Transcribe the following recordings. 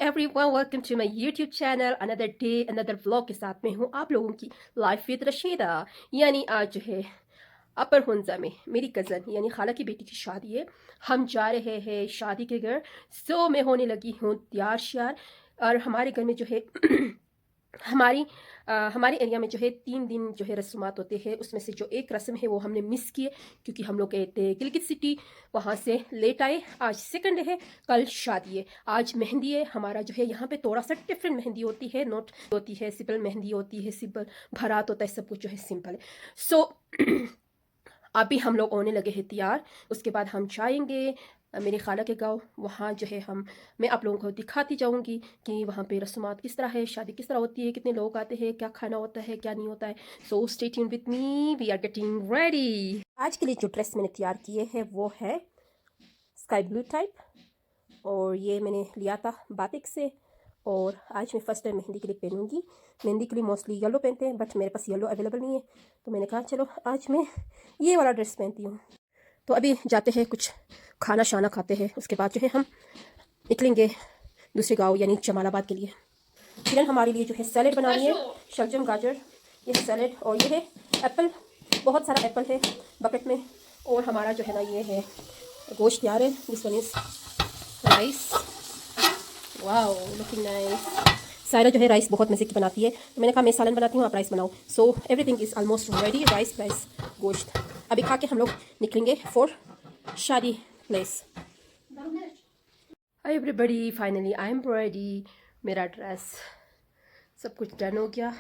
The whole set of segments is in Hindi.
Everyone, welcome to my YouTube channel. Another day another vlog के साथ में हूँ आप लोगों की लाइफ विद रशीदा। यानी आज जो है अपर हुंजा में मेरी कज़न यानी खाला की बेटी की शादी है। हम जा रहे हैं शादी के घर। सो मैं होने लगी हूँ तैयार श्यार। और हमारे घर में जो है हमारे एरिया में जो है 3 दिन जो है रस्मात होते हैं। उसमें से जो एक रस्म है वो हमने मिस किए क्योंकि हम लोग गए थे गिलगित सिटी, वहाँ से लेट आए। आज सेकंड है, कल शादी है, आज मेहंदी है। हमारा जो है यहाँ पे थोड़ा सा डिफरेंट मेहंदी होती है, नोट होती है, सिंपल मेहंदी होती है, सिंपल भरात होता है, सब कुछ जो है सिंपल है। सो अभी हम लोग होने लगे हैं तैयार। उसके बाद हम जाएंगे मेरे खाला के गांव। वहाँ जो है मैं आप लोगों को दिखाती जाऊँगी कि वहाँ पे रस्मात किस तरह है, शादी किस तरह होती है, कितने लोग आते हैं, क्या खाना होता है, क्या नहीं होता है। So stay tuned with me, we are getting ready. आज के लिए जो ड्रेस मैंने तैयार किए है वो है स्काई ब्लू टाइप, और ये मैंने लिया था बातिक से। और आज मैं फ़र्स्ट टाइम मेहंदी के लिए पहनूंगी। मेहंदी के लिए मोस्टली येलो पहनते हैं, बट मेरे पास येलो अवेलेबल नहीं है, तो मैंने कहा चलो आज मैं ये वाला ड्रेस पहनती हूँ। तो अभी जाते हैं, कुछ खाना शाना खाते हैं। उसके बाद जो है हम निकलेंगे दूसरे गांव यानी जमालाबाद के लिए। किरण हमारे लिए जो है सैलेड बना रही है, शलजम गाजर, ये सैलेड। और ये है एप्पल, बहुत सारा एप्पल है बकेट में। और हमारा जो है ना ये है गोश्त तैयार है। This one is rice, wow looking nice. Saira जो है राइस बहुत मज़े की बनाती है, तो मैंने कहा मैं सालन बनाती हूँ, आप राइस बनाओ। So everything is almost ready, rice rice गोश्त। अभी खा के हम लोग निकलेंगे फॉर शादी place. Everybody finally I am ready. मेरा ड्रेस सब कुछ डन हो गया,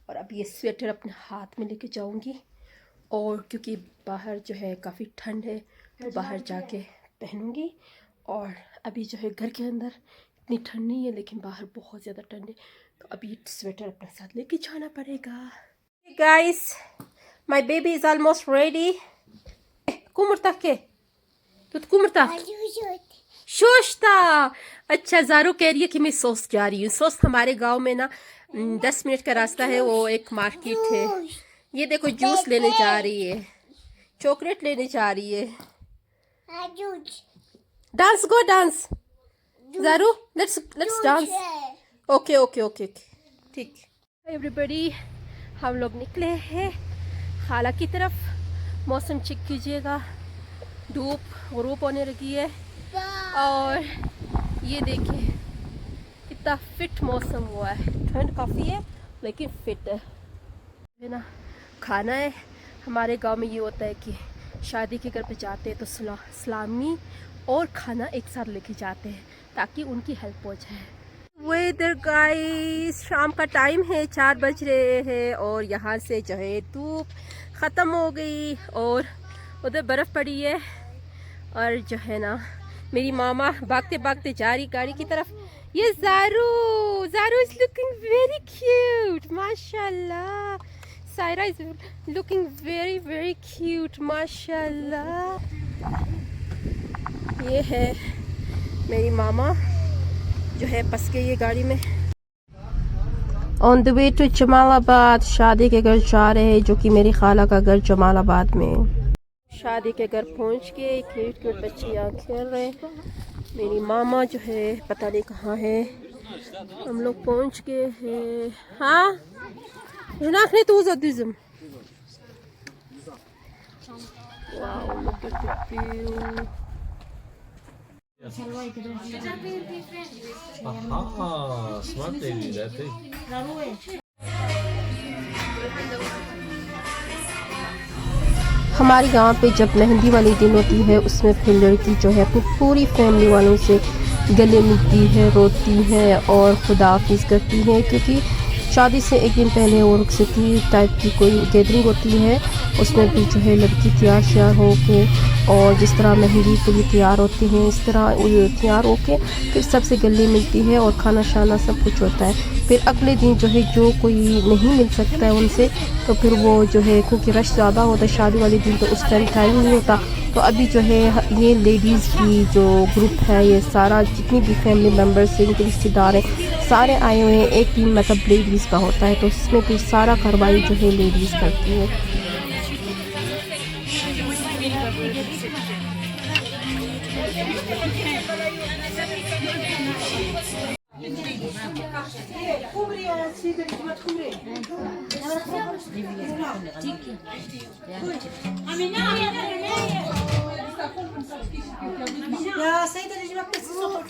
और अब ये स्वेटर अपने हाथ में लेके जाऊंगी। और क्योंकि बाहर जो है काफ़ी ठंड है, तो बाहर जाके पहनूंगी। और अभी जो है घर के अंदर इतनी ठंड नहीं है, लेकिन बाहर बहुत ज़्यादा ठंड है, तो अभी स्वेटर अपने साथ लेके जाना पड़ेगा। Guys, my baby is almost ready. कुमरता के तुत कुमरता शोशता। अच्छा, ज़ारू कह रही है कि मैं सोस जा रही हूँ। सोस हमारे गांव में ना 10 मिनट का रास्ता है, वो एक मार्केट है। ये देखो जूस लेने जा रही है, चॉकलेट लेने जा रही है। डांस, गो डांस ज़ारू, let's dance. Okay okay okay okay, ठीक। एवरीबडी, हम लोग निकले हैं खाला की तरफ। मौसम चेक कीजिएगा, धूप ग़ुरूब होने लगी है। और ये देखिए कितना फिट मौसम हुआ है। ठंड काफ़ी है लेकिन फिट है ना। खाना है, हमारे गांव में ये होता है कि शादी के घर पे जाते हैं तो सलामी और खाना एक साथ लेके जाते हैं ताकि उनकी हेल्प हो जाए। वेदर गाइस, शाम का टाइम है, 4 बज रहे हैं, और यहाँ से जो है धूप ख़त्म हो गई और उधर बर्फ़ पड़ी है। और जो है ना मेरी मामा भागते भागते जा रही गाड़ी की तरफ। ये ज़ारू इज़ लुकिंग वेरी क्यूट, माशाल्लाह। Saira is looking very very cute, माशाल्लाह। ये है मेरी मामा जो है बस गई है गाड़ी में। On the way to Jamalabad, शादी के घर जा रहे हैं, जो कि मेरी खाला का घर जमालाबाद में। शादी के घर पहुंच के क्यूट क्यूट बच्चे यहाँ खेल रहे हैं। मेरी मामा जो है पता नहीं कहाँ है। हम लोग पहुंच गए हैं। हाँ रनाखने तो ज़दिज़म, wow look at the view. Aha, smart lady, that thing. हमारे गांव पे जब मेहंदी वाली दिन होती है, उसमें फिर लड़की जो है अपनी पूरी फैमिली वालों से गले मिलती है, रोती है और खुदा हाफिज़ करती है। क्योंकि शादी से एक दिन पहले और रुखसती टाइप की कोई गैदरिंग होती है, उसमें भी जो है लड़की तैयार श्यार हो के, और जिस तरह मेहंदी के लिए तैयार होती हैं इस तरह तैयार हो के फिर सबसे गले मिलती है और खाना शाना सब कुछ होता है। फिर अगले दिन जो है जो कोई नहीं मिल सकता है उनसे, तो फिर वो जो है क्योंकि रश ज़्यादा होता है शादी वाले दिन, तो उस टाइम टाइम नहीं होता। तो अभी जो है ये लेडीज़ की जो ग्रुप है, ये सारा जितनी भी फैमिली मेम्बर्स हैं, इनके रिश्तेदार हैं, सारे आए हुए हैं। एक दिन मतलब लेडीज़ का होता है, तो इसमें फिर सारा कार्रवाई जो है लेडीज़ करती है।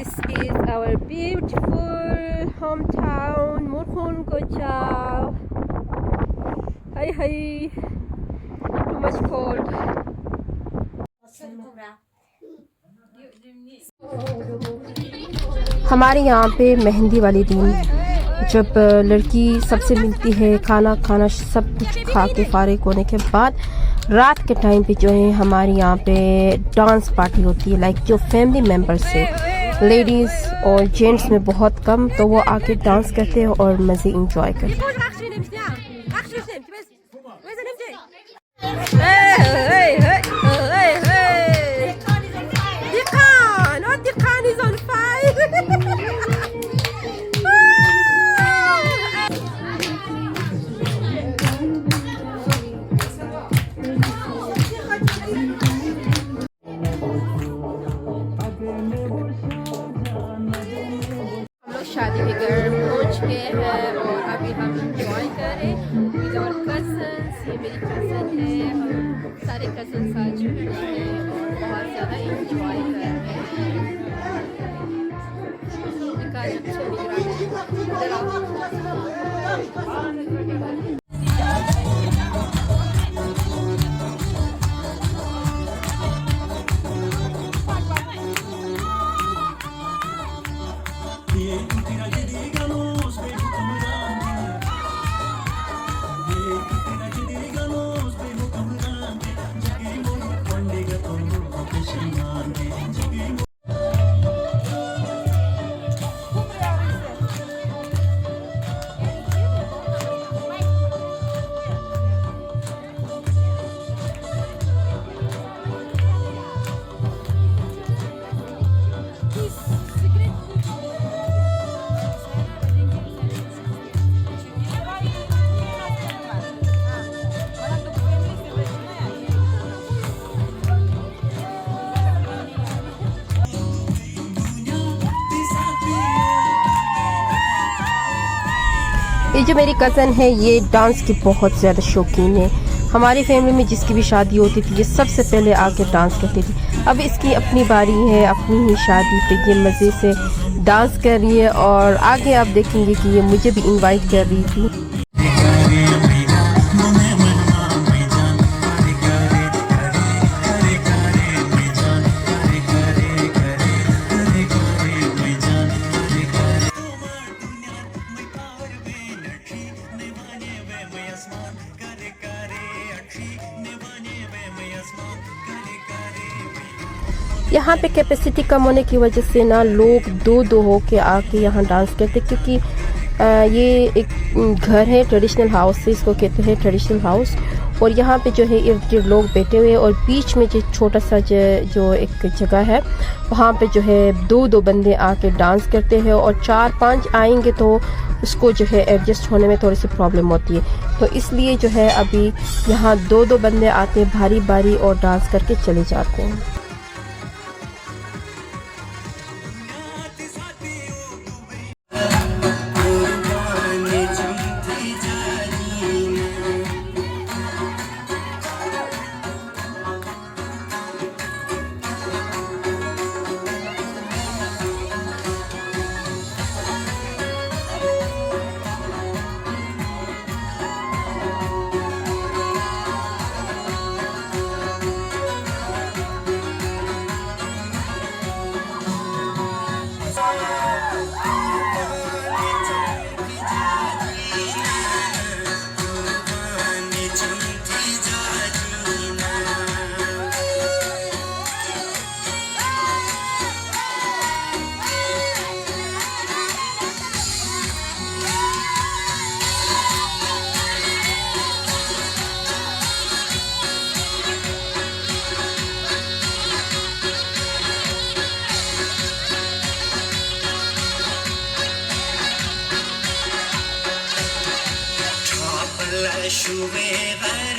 This is our beautiful hometown, Morkhon Kocha. Hi hi. Too much cold. हमारे यहाँ पे मेहंदी वाले दिन जब लड़की सबसे मिलती है, खाना खाना सब कुछ खा के फारिग होने के बाद रात के टाइम पे जो है हमारे यहाँ पे डांस पार्टी होती है। लाइक जो फैमिली मेम्बर्स है, लेडीज़ और जेंट्स में बहुत कम, तो वो आके डांस करते हैं और मज़े इंजॉय करते हैं। शादी के घर पहुंच गए हैं और अभी हम इंजॉय कर रहे हैं विद आवर कजन्स। ये मेरी कज़न है, हम सारे कज़न्स आज मिले हैं और बहुत ज़्यादा इंजॉय कर रहे हैं। ये जो मेरी कज़न है ये डांस की बहुत ज़्यादा शौकीन है। हमारी फैमिली में जिसकी भी शादी होती थी ये सबसे पहले आके डांस करती थी। अब इसकी अपनी बारी है, अपनी ही शादी पे ये मज़े से डांस कर रही है और आगे आप देखेंगे कि ये मुझे भी इनवाइट कर रही थी। यहाँ पे कैपेसिटी कम होने की वजह से ना लोग दो दो हो के आके यहाँ डांस करते, क्योंकि ये एक घर है, ट्रेडिशनल हाउस है, इसको कहते हैं ट्रेडिशनल हाउस। और यहाँ पे जो है इर्द गिर्द लोग बैठे हुए हैं और बीच में जो छोटा सा जो एक जगह है वहाँ पे जो है दो दो बंदे आके डांस करते हैं और 4-5 आएंगे तो उसको जो है एडजस्ट होने में थोड़ी सी प्रॉब्लम होती है। तो इसलिए जो है अभी यहाँ दो दो बंदे आते हैं बारी बारी और डांस करके चले जाते हैं। छुए गए